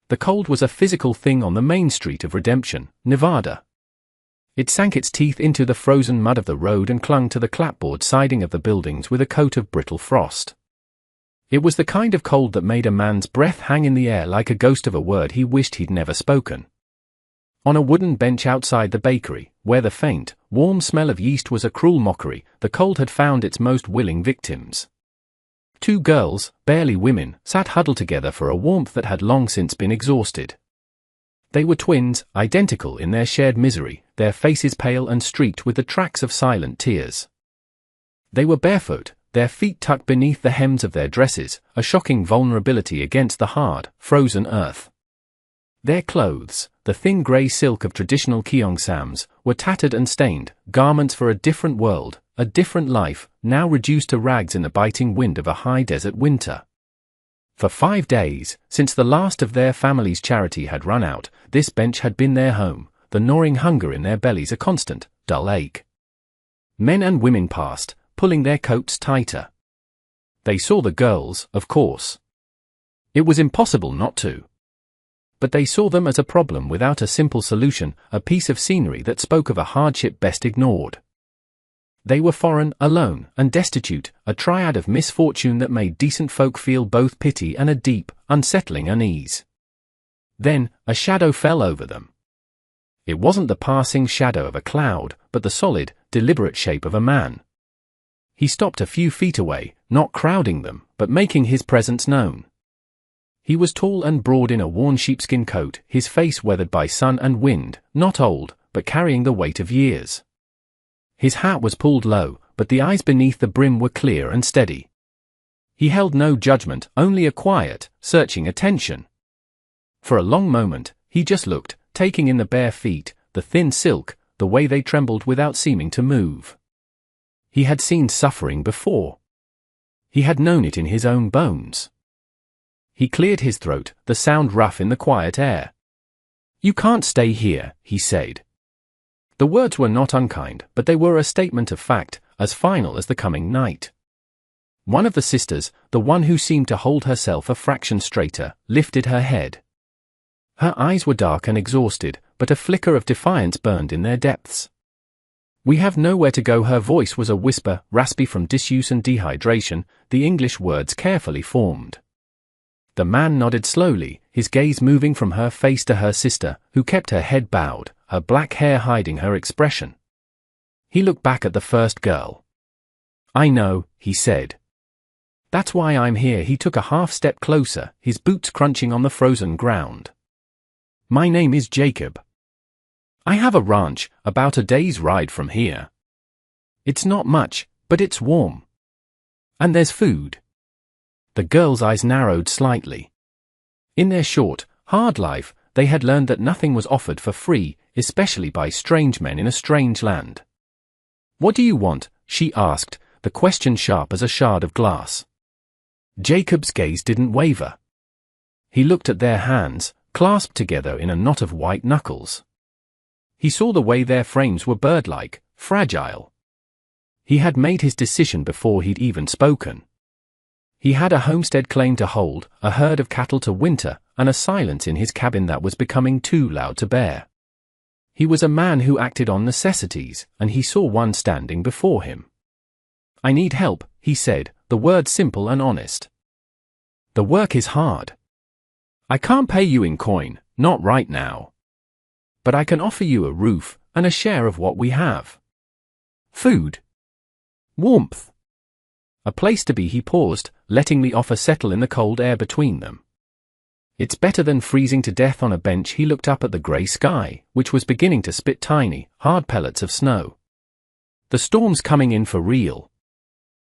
The cold was a physical thing on the main street of Redemption, Nevada. It sank its teeth into the frozen mud of the road and clung to the clapboard siding of the buildings with a coat of brittle frost. It was the kind of cold that made a man's breath hang in the air like a ghost of a word he wished he'd never spoken. On a wooden bench outside the bakery, where the faint, warm smell of yeast was a cruel mockery, the cold had found its most willing victims. Two girls, barely women, sat huddled together for a warmth that had long since been exhausted. They were twins, identical in their shared misery, their faces pale and streaked with the tracks of silent tears. They were barefoot, their feet tucked beneath the hems of their dresses, a shocking vulnerability against the hard, frozen earth. Their clothes, the thin grey silk of traditional Gyeongsam's, were tattered and stained, garments for a different world, a different life, now reduced to rags in the biting wind of a high desert winter. For 5 days, since the last of their family's charity had run out, this bench had been their home, the gnawing hunger in their bellies a constant, dull ache. Men and women passed, pulling their coats tighter. They saw the girls, of course. It was impossible not to. But they saw them as a problem without a simple solution, a piece of scenery that spoke of a hardship best ignored. They were foreign, alone, and destitute, a triad of misfortune that made decent folk feel both pity and a deep, unsettling unease. Then, a shadow fell over them. It wasn't the passing shadow of a cloud, but the solid, deliberate shape of a man. He stopped a few feet away, not crowding them, but making his presence known. He was tall and broad in a worn sheepskin coat, his face weathered by sun and wind, not old, but carrying the weight of years. His hat was pulled low, but the eyes beneath the brim were clear and steady. He held no judgment, only a quiet, searching attention. For a long moment, he just looked, taking in the bare feet, the thin silk, the way they trembled without seeming to move. He had seen suffering before. He had known it in his own bones. He cleared his throat, the sound rough in the quiet air. "You can't stay here," he said. The words were not unkind, but they were a statement of fact, as final as the coming night. One of the sisters, the one who seemed to hold herself a fraction straighter, lifted her head. Her eyes were dark and exhausted, but a flicker of defiance burned in their depths. "We have nowhere to go." Her voice was a whisper, raspy from disuse and dehydration, the English words carefully formed. The man nodded slowly, his gaze moving from her face to her sister, who kept her head bowed, her black hair hiding her expression. He looked back at the first girl. "I know," he said. "That's why I'm here." He took a half step closer, his boots crunching on the frozen ground. "My name is Jacob. I have a ranch, about a day's ride from here. It's not much, but it's warm. And there's food." The girl's eyes narrowed slightly. In their short, hard life, they had learned that nothing was offered for free, especially by strange men in a strange land. "What do you want?" she asked, the question sharp as a shard of glass. Jacob's gaze didn't waver. He looked at their hands, clasped together in a knot of white knuckles. He saw the way their frames were bird-like, fragile. He had made his decision before he'd even spoken. He had a homestead claim to hold, a herd of cattle to winter, and a silence in his cabin that was becoming too loud to bear. He was a man who acted on necessities, and he saw one standing before him. "I need help," he said, the words simple and honest. "The work is hard. I can't pay you in coin, not right now. But I can offer you a roof, and a share of what we have. Food. Warmth. A place to be." He paused, letting the offer settle in the cold air between them. "It's better than freezing to death on a bench." He looked up at the grey sky, which was beginning to spit tiny, hard pellets of snow. "The storm's coming in for real.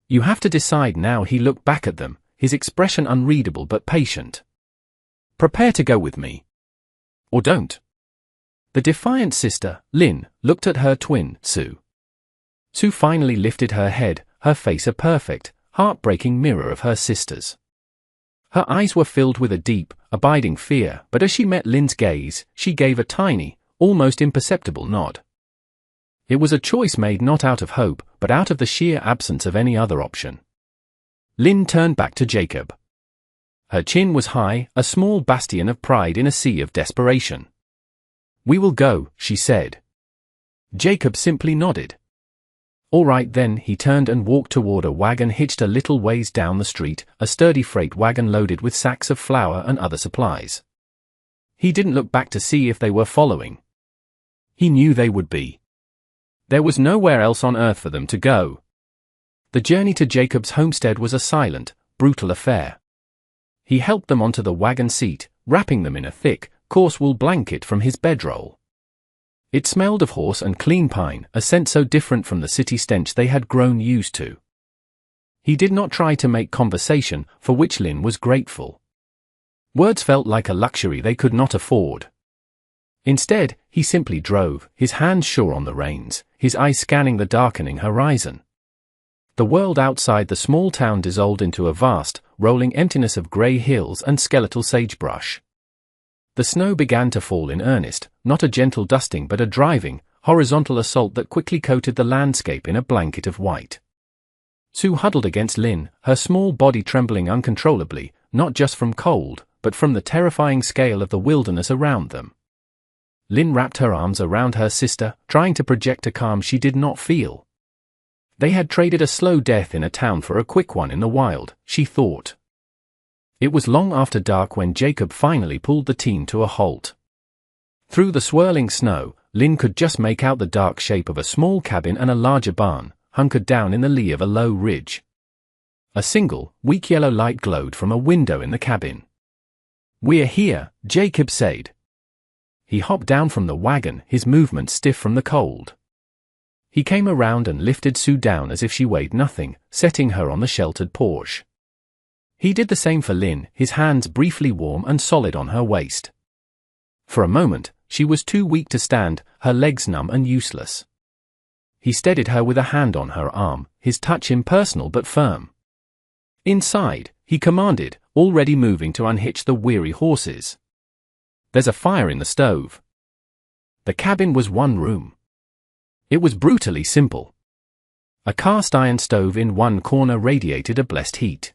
You have to decide now." He looked back at them, his expression unreadable but patient. "Prepare to go with me. Or don't." The defiant sister, Lynn, looked at her twin, Sue. Sue finally lifted her head, her face a perfect, heartbreaking mirror of her sister's. Her eyes were filled with a deep, abiding fear, but as she met Lynn's gaze, she gave a tiny, almost imperceptible nod. It was a choice made not out of hope, but out of the sheer absence of any other option. Lynn turned back to Jacob. Her chin was high, a small bastion of pride in a sea of desperation. "We will go," she said. Jacob simply nodded. "All right then." He turned and walked toward a wagon hitched a little ways down the street, a sturdy freight wagon loaded with sacks of flour and other supplies. He didn't look back to see if they were following. He knew they would be. There was nowhere else on earth for them to go. The journey to Jacob's homestead was a silent, brutal affair. He helped them onto the wagon seat, wrapping them in a thick, coarse wool blanket from his bedroll. It smelled of horse and clean pine, a scent so different from the city stench they had grown used to. He did not try to make conversation, for which Lynn was grateful. Words felt like a luxury they could not afford. Instead, he simply drove, his hands sure on the reins, his eyes scanning the darkening horizon. The world outside the small town dissolved into a vast, rolling emptiness of grey hills and skeletal sagebrush. The snow began to fall in earnest, not a gentle dusting but a driving, horizontal assault that quickly coated the landscape in a blanket of white. Sue huddled against Lynn, her small body trembling uncontrollably, not just from cold, but from the terrifying scale of the wilderness around them. Lynn wrapped her arms around her sister, trying to project a calm she did not feel. They had traded a slow death in a town for a quick one in the wild, she thought. It was long after dark when Jacob finally pulled the team to a halt. Through the swirling snow, Lynn could just make out the dark shape of a small cabin and a larger barn, hunkered down in the lee of a low ridge. A single, weak yellow light glowed from a window in the cabin. "We're here," Jacob said. He hopped down from the wagon, his movements stiff from the cold. He came around and lifted Sue down as if she weighed nothing, setting her on the sheltered porch. He did the same for Lynn, his hands briefly warm and solid on her waist. For a moment, she was too weak to stand, her legs numb and useless. He steadied her with a hand on her arm, his touch impersonal but firm. "Inside," he commanded, already moving to unhitch the weary horses. "There's a fire in the stove." The cabin was one room. It was brutally simple. A cast-iron stove in one corner radiated a blessed heat.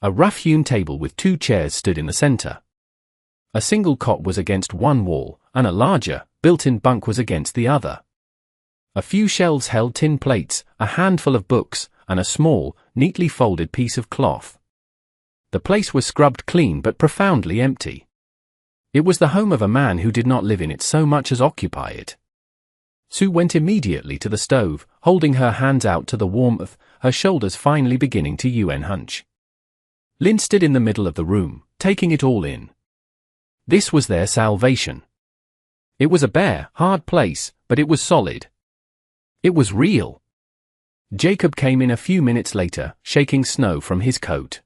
A rough-hewn table with 2 chairs stood in the center. A single cot was against one wall, and a larger, built-in bunk was against the other. A few shelves held tin plates, a handful of books, and a small, neatly folded piece of cloth. The place was scrubbed clean but profoundly empty. It was the home of a man who did not live in it so much as occupy it. Sue went immediately to the stove, holding her hands out to the warmth, her shoulders finally beginning to hunch. Lynn stood in the middle of the room, taking it all in. This was their salvation. It was a bare, hard place, but it was solid. It was real. Jacob came in a few minutes later, shaking snow from his coat.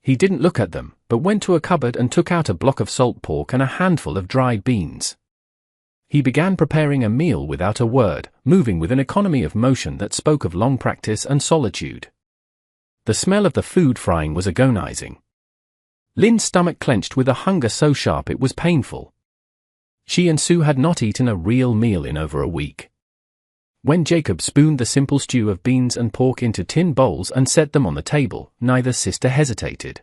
He didn't look at them, but went to a cupboard and took out a block of salt pork and a handful of dried beans. He began preparing a meal without a word, moving with an economy of motion that spoke of long practice and solitude. The smell of the food frying was agonizing. Lynn's stomach clenched with a hunger so sharp it was painful. She and Sue had not eaten a real meal in over a week. When Jacob spooned the simple stew of beans and pork into tin bowls and set them on the table, neither sister hesitated.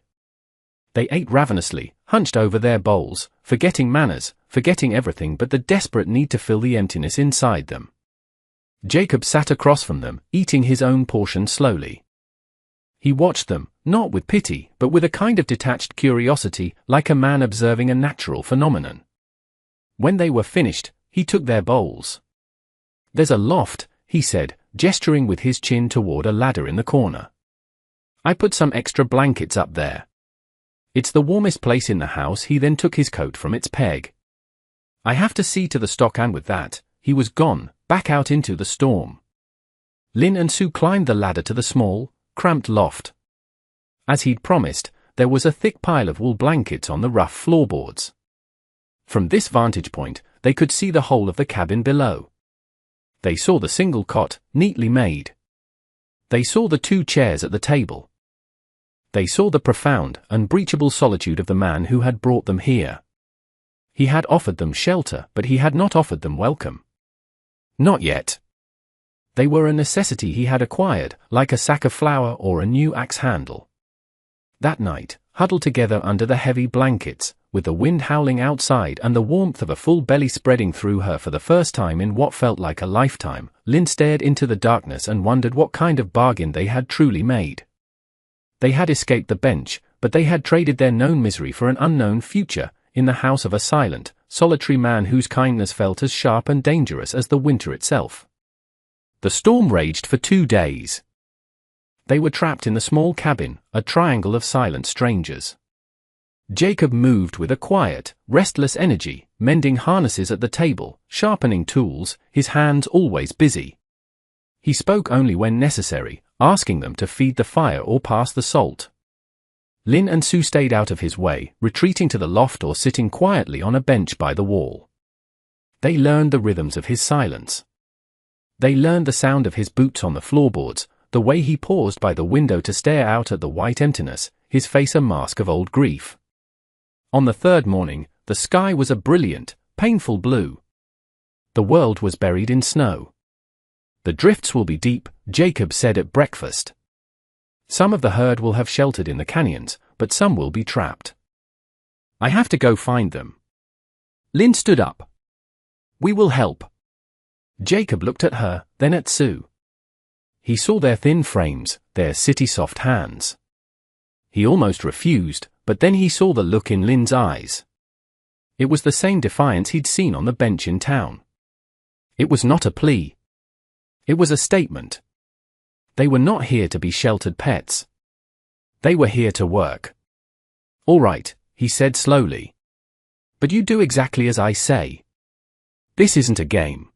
They ate ravenously, hunched over their bowls, forgetting manners, forgetting everything but the desperate need to fill the emptiness inside them. Jacob sat across from them, eating his own portion slowly. He watched them, not with pity, but with a kind of detached curiosity, like a man observing a natural phenomenon. When they were finished, he took their bowls. "There's a loft," he said, gesturing with his chin toward a ladder in the corner. "I put some extra blankets up there. It's the warmest place in the house." He then took his coat from its peg. "I have to see to the stock," and with that, he was gone, back out into the storm. Lynn and Sue climbed the ladder to the small, cramped loft. As he'd promised, there was a thick pile of wool blankets on the rough floorboards. From this vantage point, they could see the whole of the cabin below. They saw the single cot, neatly made. They saw the 2 chairs at the table. They saw the profound, unbreachable solitude of the man who had brought them here. He had offered them shelter, but he had not offered them welcome. Not yet. They were a necessity he had acquired, like a sack of flour or a new axe handle. That night, huddled together under the heavy blankets, with the wind howling outside and the warmth of a full belly spreading through her for the first time in what felt like a lifetime, Lynn stared into the darkness and wondered what kind of bargain they had truly made. They had escaped the bench, but they had traded their known misery for an unknown future, in the house of a silent, solitary man whose kindness felt as sharp and dangerous as the winter itself. The storm raged for 2 days. They were trapped in the small cabin, a triangle of silent strangers. Jacob moved with a quiet, restless energy, mending harnesses at the table, sharpening tools, his hands always busy. He spoke only when necessary, asking them to feed the fire or pass the salt. Lynn and Sue stayed out of his way, retreating to the loft or sitting quietly on a bench by the wall. They learned the rhythms of his silence. They learned the sound of his boots on the floorboards, the way he paused by the window to stare out at the white emptiness, his face a mask of old grief. On the third morning, the sky was a brilliant, painful blue. The world was buried in snow. The drifts will be deep, Jacob said at breakfast. Some of the herd will have sheltered in the canyons, but some will be trapped. I have to go find them. Lynn stood up. We will help. Jacob looked at her, then at Sue. He saw their thin frames, their city-soft hands. He almost refused, but then he saw the look in Lynn's eyes. It was the same defiance he'd seen on the bench in town. It was not a plea. It was a statement. They were not here to be sheltered pets. They were here to work. All right, he said slowly. But you do exactly as I say. This isn't a game.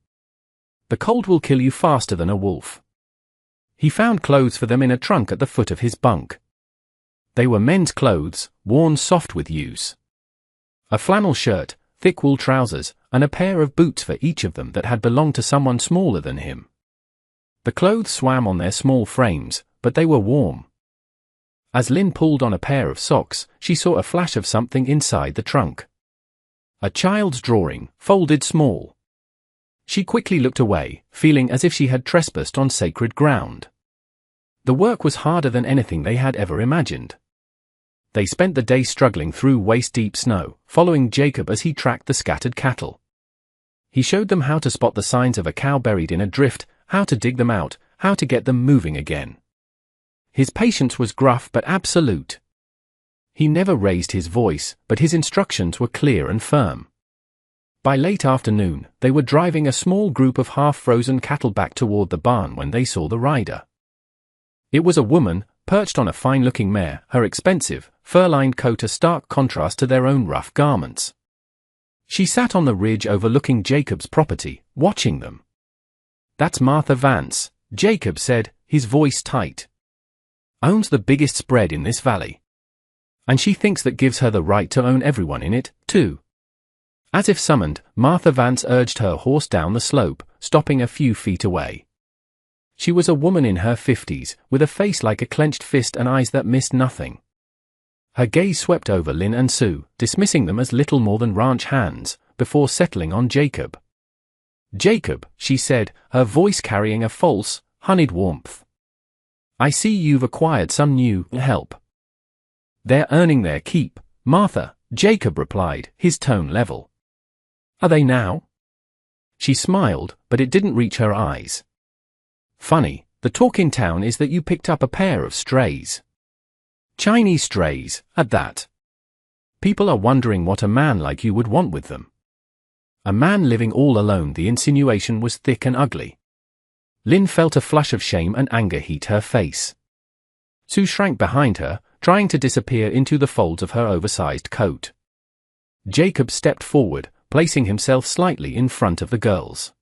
The cold will kill you faster than a wolf. He found clothes for them in a trunk at the foot of his bunk. They were men's clothes, worn soft with use. A flannel shirt, thick wool trousers, and a pair of boots for each of them that had belonged to someone smaller than him. The clothes swam on their small frames, but they were warm. As Lynn pulled on a pair of socks, she saw a flash of something inside the trunk. A child's drawing, folded small. She quickly looked away, feeling as if she had trespassed on sacred ground. The work was harder than anything they had ever imagined. They spent the day struggling through waist-deep snow, following Jacob as he tracked the scattered cattle. He showed them how to spot the signs of a cow buried in a drift, how to dig them out, how to get them moving again. His patience was gruff but absolute. He never raised his voice, but his instructions were clear and firm. By late afternoon, they were driving a small group of half-frozen cattle back toward the barn when they saw the rider. It was a woman, perched on a fine-looking mare, her expensive, fur-lined coat a stark contrast to their own rough garments. She sat on the ridge overlooking Jacob's property, watching them. That's Martha Vance, Jacob said, his voice tight. Owns the biggest spread in this valley. And she thinks that gives her the right to own everyone in it, too. As if summoned, Martha Vance urged her horse down the slope, stopping a few feet away. She was a woman in her 50s, with a face like a clenched fist and eyes that missed nothing. Her gaze swept over Lynn and Sue, dismissing them as little more than ranch hands, before settling on Jacob. Jacob, she said, her voice carrying a false, honeyed warmth. I see you've acquired some new help. They're earning their keep, Martha, Jacob replied, his tone level. Are they now? She smiled, but it didn't reach her eyes. Funny, the talk in town is that you picked up a pair of strays. Chinese strays, at that. People are wondering what a man like you would want with them. A man living all alone. The insinuation was thick and ugly. Lynn felt a flush of shame and anger heat her face. Sue shrank behind her, trying to disappear into the folds of her oversized coat. Jacob stepped forward, placing himself slightly in front of the girls.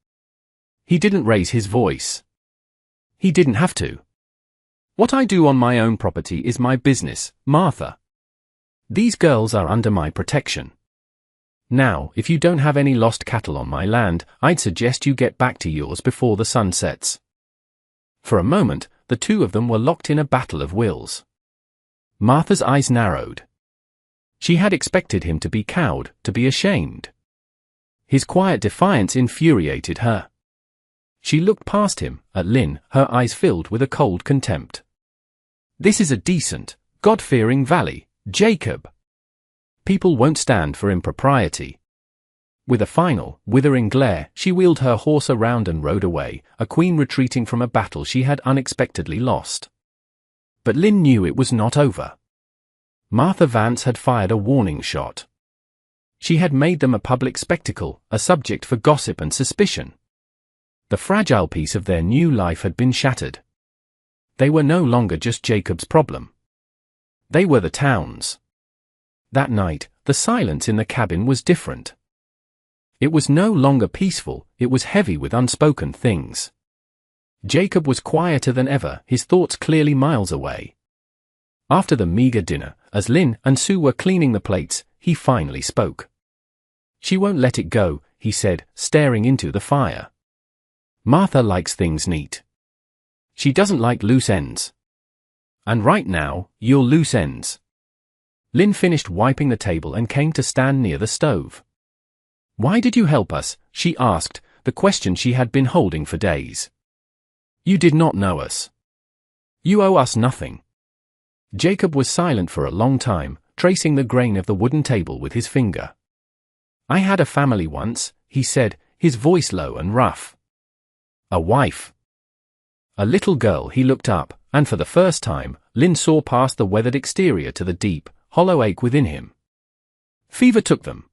He didn't raise his voice. He didn't have to. What I do on my own property is my business, Martha. These girls are under my protection. Now, if you don't have any lost cattle on my land, I'd suggest you get back to yours before the sun sets. For a moment, the two of them were locked in a battle of wills. Martha's eyes narrowed. She had expected him to be cowed, to be ashamed. His quiet defiance infuriated her. She looked past him, at Lynn, her eyes filled with a cold contempt. This is a decent, God-fearing valley, Jacob. People won't stand for impropriety. With a final, withering glare, she wheeled her horse around and rode away, a queen retreating from a battle she had unexpectedly lost. But Lynn knew it was not over. Martha Vance had fired a warning shot. She had made them a public spectacle, a subject for gossip and suspicion. The fragile piece of their new life had been shattered. They were no longer just Jacob's problem. They were the town's. That night, the silence in the cabin was different. It was no longer peaceful, it was heavy with unspoken things. Jacob was quieter than ever, his thoughts clearly miles away. After the meager dinner, as Lynn and Sue were cleaning the plates, he finally spoke. "She won't let it go," he said, staring into the fire. "Martha likes things neat. She doesn't like loose ends. And right now, you're loose ends." Lynn finished wiping the table and came to stand near the stove. "Why did you help us?" she asked, the question she had been holding for days. "You did not know us. You owe us nothing." Jacob was silent for a long time, tracing the grain of the wooden table with his finger. "I had a family once," he said, his voice low and rough. "A wife." A little girl. He looked up, and for the first time, Lynn saw past the weathered exterior to the deep, hollow ache within him. "Fever took them.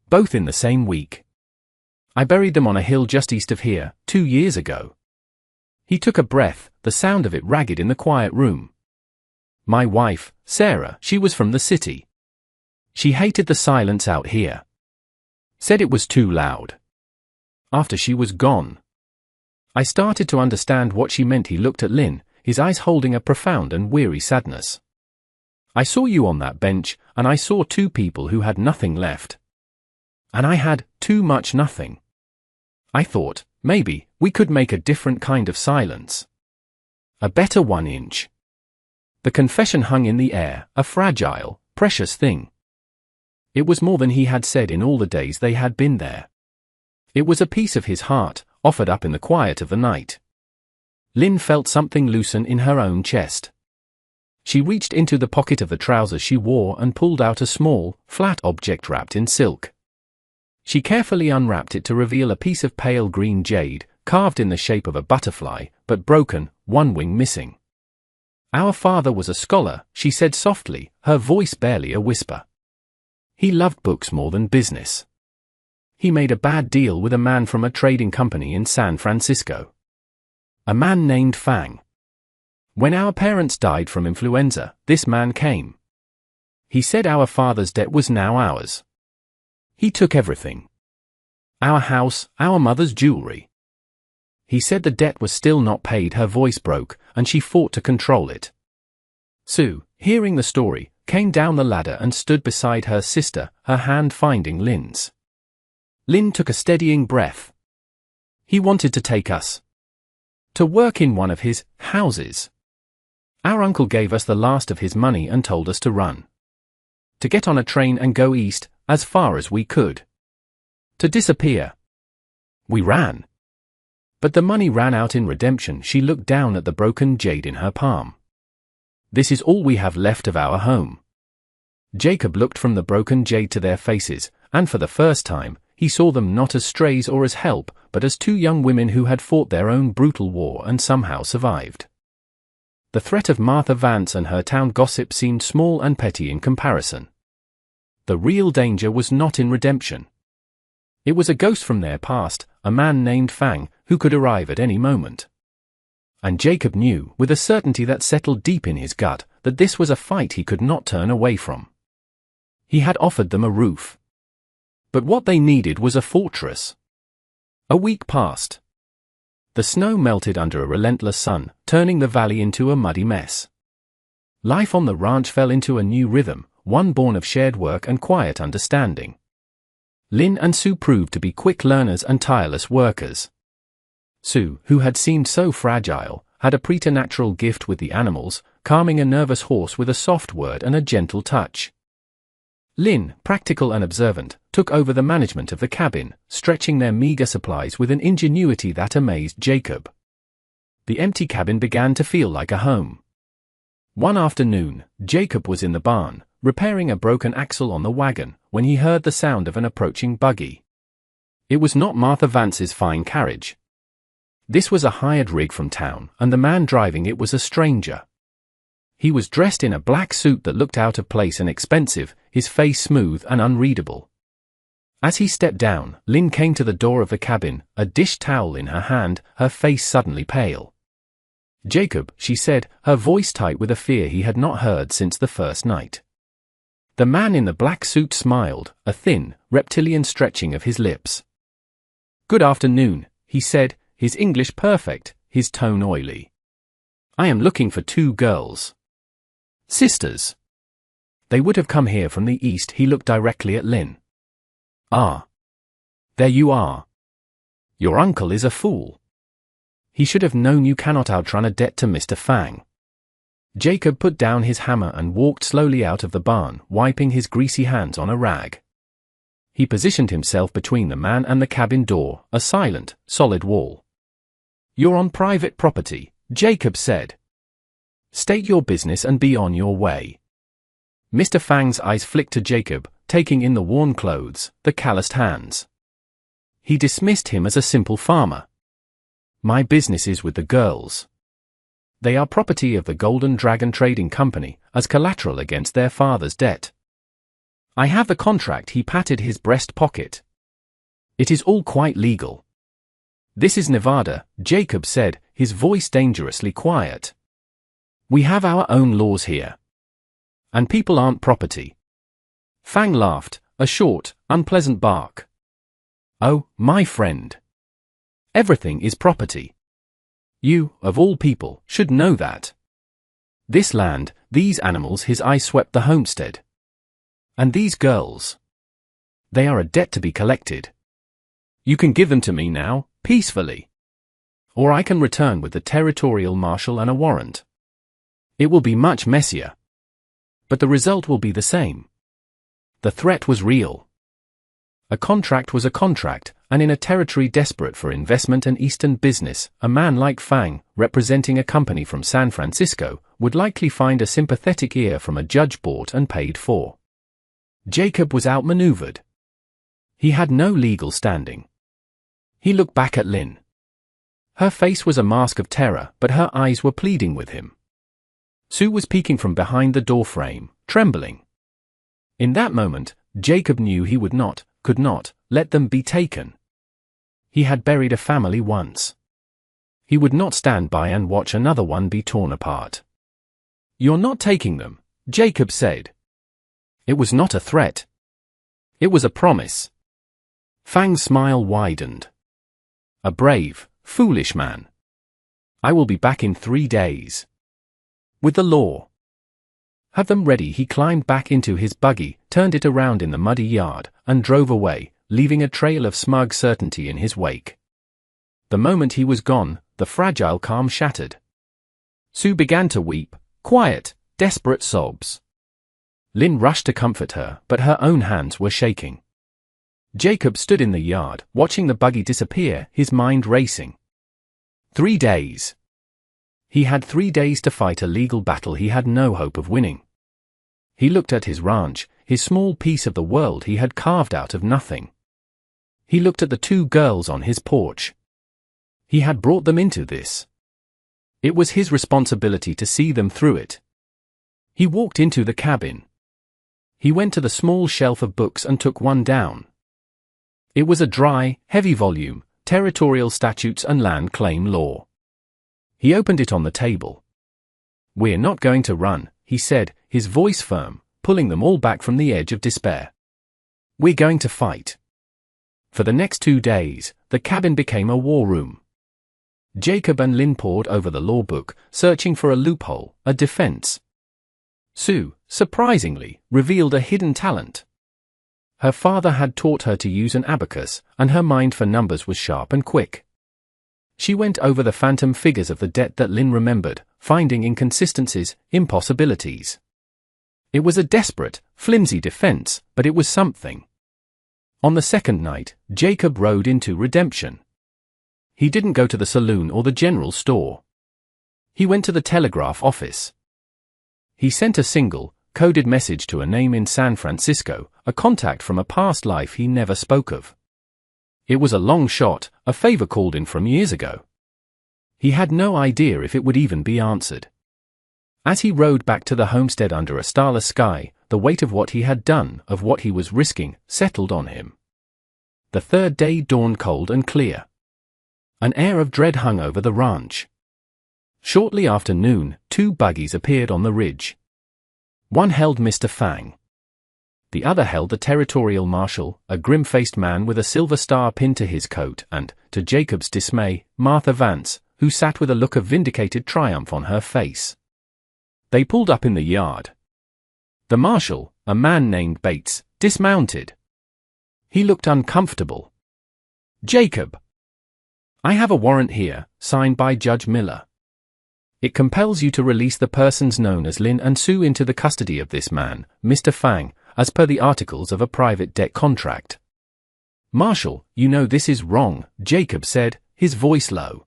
Both in the same week. I buried them on a hill just east of here, 2 years ago." He took a breath, the sound of it ragged in the quiet room. "My wife, Sarah, she was from the city. She hated the silence out here. Said it was too loud. After she was gone, I started to understand what she meant." He looked at Lynn, his eyes holding a profound and weary sadness. "I saw you on that bench, and I saw 2 people who had nothing left. And I had too much nothing. I thought, maybe, we could make a different kind of silence. A better 1-inch. The confession hung in the air, a fragile, precious thing. It was more than he had said in all the days they had been there. It was a piece of his heart, offered up in the quiet of the night. Lynn felt something loosen in her own chest. She reached into the pocket of the trousers she wore and pulled out a small, flat object wrapped in silk. She carefully unwrapped it to reveal a piece of pale green jade, carved in the shape of a butterfly, but broken, one wing missing. "Our father was a scholar," she said softly, her voice barely a whisper. "He loved books more than business. He made a bad deal with a man from a trading company in San Francisco. A man named Fang. When our parents died from influenza, this man came. He said our father's debt was now ours. He took everything. Our house, our mother's jewelry. He said the debt was still not paid." Her voice broke, and she fought to control it. Sue, hearing the story, came down the ladder and stood beside her sister, her hand finding Lynn's. Lynn took a steadying breath. "He wanted to take us to work in one of his houses. Our uncle gave us the last of his money and told us to run. To get on a train and go east, as far as we could. To disappear. We ran. But the money ran out in redemption." She looked down at the broken jade in her palm. "This is all we have left of our home." Jacob looked from the broken jade to their faces, and for the first time, he saw them not as strays or as help, but as 2 young women who had fought their own brutal war and somehow survived. The threat of Martha Vance and her town gossip seemed small and petty in comparison. The real danger was not in redemption. It was a ghost from their past, a man named Fang, who could arrive at any moment. And Jacob knew, with a certainty that settled deep in his gut, that this was a fight he could not turn away from. He had offered them a roof. But what they needed was a fortress. A week passed. The snow melted under a relentless sun, turning the valley into a muddy mess. Life on the ranch fell into a new rhythm, one born of shared work and quiet understanding. Lynn and Sue proved to be quick learners and tireless workers. Sue, who had seemed so fragile, had a preternatural gift with the animals, calming a nervous horse with a soft word and a gentle touch. Lynn, practical and observant, took over the management of the cabin, stretching their meager supplies with an ingenuity that amazed Jacob. The empty cabin began to feel like a home. One afternoon, Jacob was in the barn, repairing a broken axle on the wagon, when he heard the sound of an approaching buggy. It was not Martha Vance's fine carriage. This was a hired rig from town, and the man driving it was a stranger. He was dressed in a black suit that looked out of place and expensive, his face smooth and unreadable. As he stepped down, Lynn came to the door of the cabin, a dish towel in her hand, her face suddenly pale. "Jacob," she said, her voice tight with a fear he had not heard since the first night. The man in the black suit smiled, a thin, reptilian stretching of his lips. "Good afternoon," he said, his English perfect, his tone oily. "I am looking for 2 girls. Sisters. They would have come here from the east." He looked directly at Lynn. "Ah. There you are. Your uncle is a fool. He should have known you cannot outrun a debt to Mr. Fang." Jacob put down his hammer and walked slowly out of the barn, wiping his greasy hands on a rag. He positioned himself between the man and the cabin door, a silent, solid wall. "You're on private property," Jacob said. "State your business and be on your way." Mr. Fang's eyes flicked to Jacob, taking in the worn clothes, the calloused hands. He dismissed him as a simple farmer. "My business is with the girls. They are property of the Golden Dragon Trading Company, as collateral against their father's debt. I have the contract." He patted his breast pocket. "It is all quite legal." "This is Nevada," Jacob said, his voice dangerously quiet. "We have our own laws here. And people aren't property." Fang laughed, a short, unpleasant bark. "Oh, my friend. Everything is property. You, of all people, should know that. This land, these animals." His eye swept the homestead. "And these girls. They are a debt to be collected. You can give them to me now, peacefully. Or I can return with the territorial marshal and a warrant. It will be much messier. But the result will be the same." The threat was real. A contract was a contract, and in a territory desperate for investment and Eastern business, a man like Fang, representing a company from San Francisco, would likely find a sympathetic ear from a judge bought and paid for. Jacob was outmaneuvered. He had no legal standing. He looked back at Lynn. Her face was a mask of terror, but her eyes were pleading with him. Sue was peeking from behind the doorframe, trembling. In that moment, Jacob knew he could not, let them be taken. He had buried a family once. He would not stand by and watch another one be torn apart. "You're not taking them," Jacob said. It was not a threat. It was a promise. Fang's smile widened. "A brave, foolish man. I will be back in 3 days. With the law. Have them ready." He climbed back into his buggy, turned it around in the muddy yard, and drove away, leaving a trail of smug certainty in his wake. The moment he was gone, the fragile calm shattered. Sue began to weep, quiet, desperate sobs. Lynn rushed to comfort her, but her own hands were shaking. Jacob stood in the yard, watching the buggy disappear, his mind racing. 3 days. He had 3 days to fight a legal battle he had no hope of winning. He looked at his ranch, his small piece of the world he had carved out of nothing. He looked at the 2 girls on his porch. He had brought them into this. It was his responsibility to see them through it. He walked into the cabin. He went to the small shelf of books and took one down. It was a dry, heavy volume, Territorial Statutes and Land Claim Law. He opened it on the table. "We're not going to run," he said, his voice firm, pulling them all back from the edge of despair. "We're going to fight." For the next 2 days, the cabin became a war room. Jacob and Lynn pored over the law book, searching for a loophole, a defense. Sue, surprisingly, revealed a hidden talent. Her father had taught her to use an abacus, and her mind for numbers was sharp and quick. She went over the phantom figures of the debt that Lynn remembered, finding inconsistencies, impossibilities. It was a desperate, flimsy defense, but it was something. On the second night, Jacob rode into redemption. He didn't go to the saloon or the general store. He went to the telegraph office. He sent a single, coded message to a name in San Francisco, a contact from a past life he never spoke of. It was a long shot, a favor called in from years ago. He had no idea if it would even be answered. As he rode back to the homestead under a starless sky, the weight of what he had done, of what he was risking, settled on him. The third day dawned cold and clear. An air of dread hung over the ranch. Shortly after noon, 2 buggies appeared on the ridge. One held Mr. Fang. The other held the territorial marshal, a grim-faced man with a silver star pinned to his coat, and, to Jacob's dismay, Martha Vance, who sat with a look of vindicated triumph on her face. They pulled up in the yard. The marshal, a man named Bates, dismounted. He looked uncomfortable. "Jacob, I have a warrant here, signed by Judge Miller. It compels you to release the persons known as Lin and Sue into the custody of this man, Mr. Fang, as per the articles of a private debt contract." "Marshal, you know this is wrong," Jacob said, his voice low.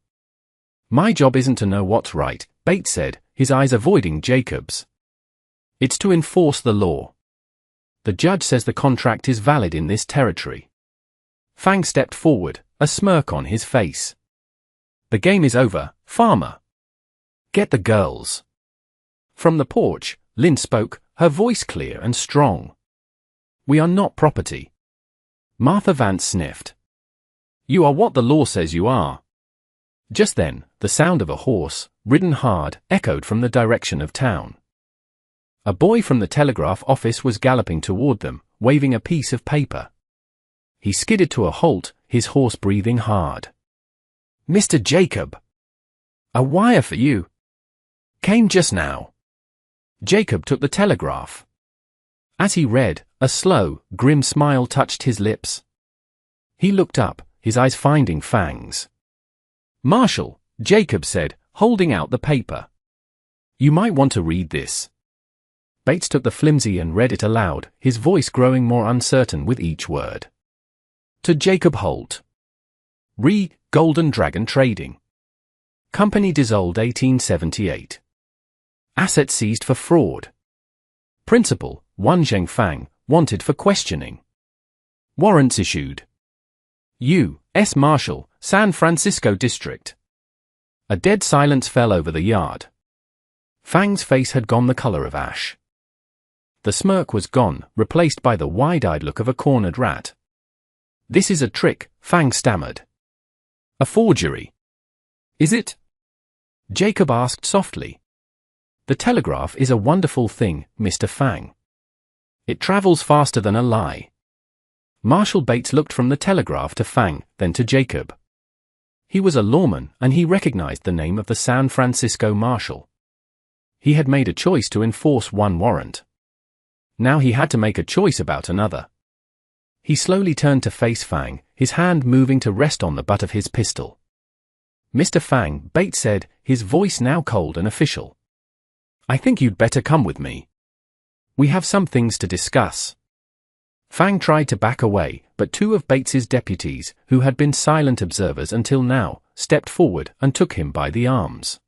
"My job isn't to know what's right," Bates said, his eyes avoiding Jacob's. "It's to enforce the law. The judge says the contract is valid in this territory." Fang stepped forward, a smirk on his face. "The game is over, farmer. Get the girls." From the porch, Lin spoke, her voice clear and strong. "We are not property." Martha Vance sniffed. "You are what the law says you are." Just then, the sound of a horse, ridden hard, echoed from the direction of town. A boy from the telegraph office was galloping toward them, waving a piece of paper. He skidded to a halt, his horse breathing hard. "Mr. Jacob! A wire for you. Came just now." Jacob took the telegraph. As he read, a slow, grim smile touched his lips. He looked up, his eyes finding Fang's. "Marshal," Jacob said, holding out the paper. "You might want to read this." Bates took the flimsy and read it aloud, his voice growing more uncertain with each word. To Jacob Holt. Re. Golden Dragon Trading. Company dissolved 1878. Assets seized for fraud. Principal, Wanzheng Fang, wanted for questioning. Warrants issued. U.S. Marshal, San Francisco District. A dead silence fell over the yard. Fang's face had gone the color of ash. The smirk was gone, replaced by the wide-eyed look of a cornered rat. "This is a trick," Fang stammered. "A forgery." "Is it?" Jacob asked softly. "The telegraph is a wonderful thing, Mr. Fang. It travels faster than a lie." Marshal Bates looked from the telegraph to Fang, then to Jacob. He was a lawman, and he recognized the name of the San Francisco marshal. He had made a choice to enforce one warrant. Now he had to make a choice about another. He slowly turned to face Fang, his hand moving to rest on the butt of his pistol. "Mr. Fang," Bates said, his voice now cold and official. "I think you'd better come with me. We have some things to discuss." Fang tried to back away, but 2 of Bates's deputies, who had been silent observers until now, stepped forward and took him by the arms.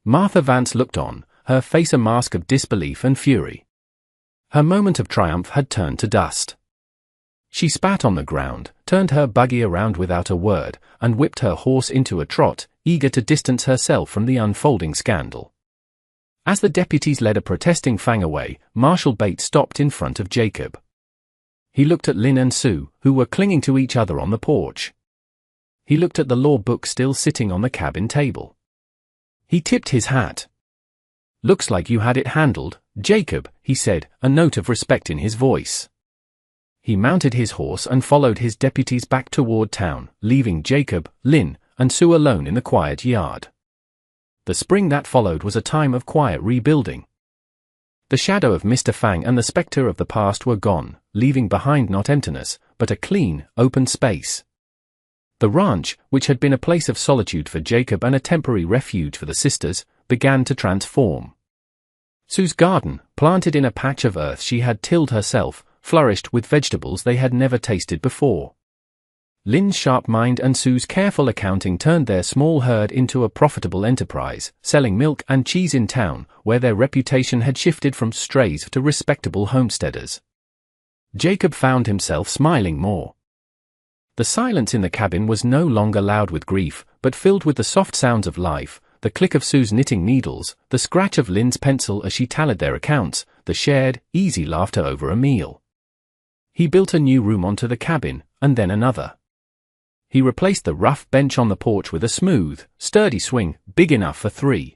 Martha Vance looked on, her face a mask of disbelief and fury. Her moment of triumph had turned to dust. She spat on the ground, turned her buggy around without a word, and whipped her horse into a trot, eager to distance herself from the unfolding scandal. As the deputies led a protesting Fang away, Marshal Bates stopped in front of Jacob. He looked at Lin and Sue, who were clinging to each other on the porch. He looked at the law book still sitting on the cabin table. He tipped his hat. "Looks like you had it handled, Jacob," he said, a note of respect in his voice. He mounted his horse and followed his deputies back toward town, leaving Jacob, Lin, and Sue alone in the quiet yard. The spring that followed was a time of quiet rebuilding. The shadow of Mr. Fang and the specter of the past were gone, leaving behind not emptiness, but a clean, open space. The ranch, which had been a place of solitude for Jacob and a temporary refuge for the sisters, began to transform. Sue's garden, planted in a patch of earth she had tilled herself, flourished with vegetables they had never tasted before. Lynn's sharp mind and Sue's careful accounting turned their small herd into a profitable enterprise, selling milk and cheese in town, where their reputation had shifted from strays to respectable homesteaders. Jacob found himself smiling more. The silence in the cabin was no longer loud with grief, but filled with the soft sounds of life, the click of Sue's knitting needles, the scratch of Lynn's pencil as she tallied their accounts, the shared, easy laughter over a meal. He built a new room onto the cabin, and then another. He replaced the rough bench on the porch with a smooth, sturdy swing, big enough for 3.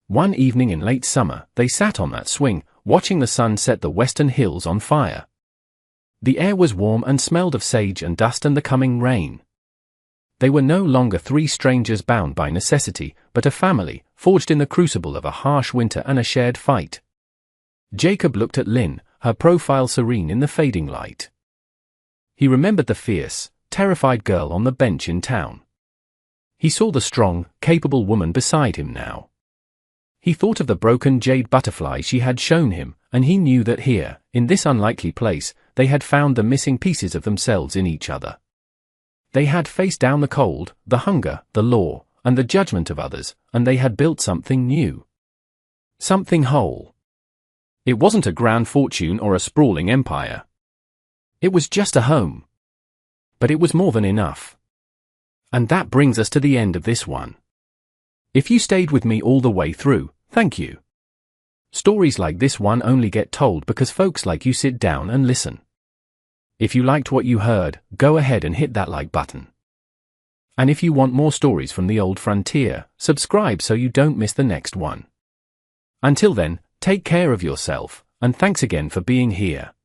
One evening in late summer, they sat on that swing, watching the sun set the western hills on fire. The air was warm and smelled of sage and dust and the coming rain. They were no longer 3 strangers bound by necessity, but a family, forged in the crucible of a harsh winter and a shared fight. Jacob looked at Lynn, her profile serene in the fading light. He remembered the fierce, terrified girl on the bench in town. He saw the strong, capable woman beside him now. He thought of the broken jade butterfly she had shown him, and he knew that here, in this unlikely place, they had found the missing pieces of themselves in each other. They had faced down the cold, the hunger, the law, and the judgment of others, and they had built something new. Something whole. It wasn't a grand fortune or a sprawling empire. It was just a home. But it was more than enough. And that brings us to the end of this one. If you stayed with me all the way through, thank you. Stories like this one only get told because folks like you sit down and listen. If you liked what you heard, go ahead and hit that like button. And if you want more stories from the old frontier, subscribe so you don't miss the next one. Until then, take care of yourself, and thanks again for being here.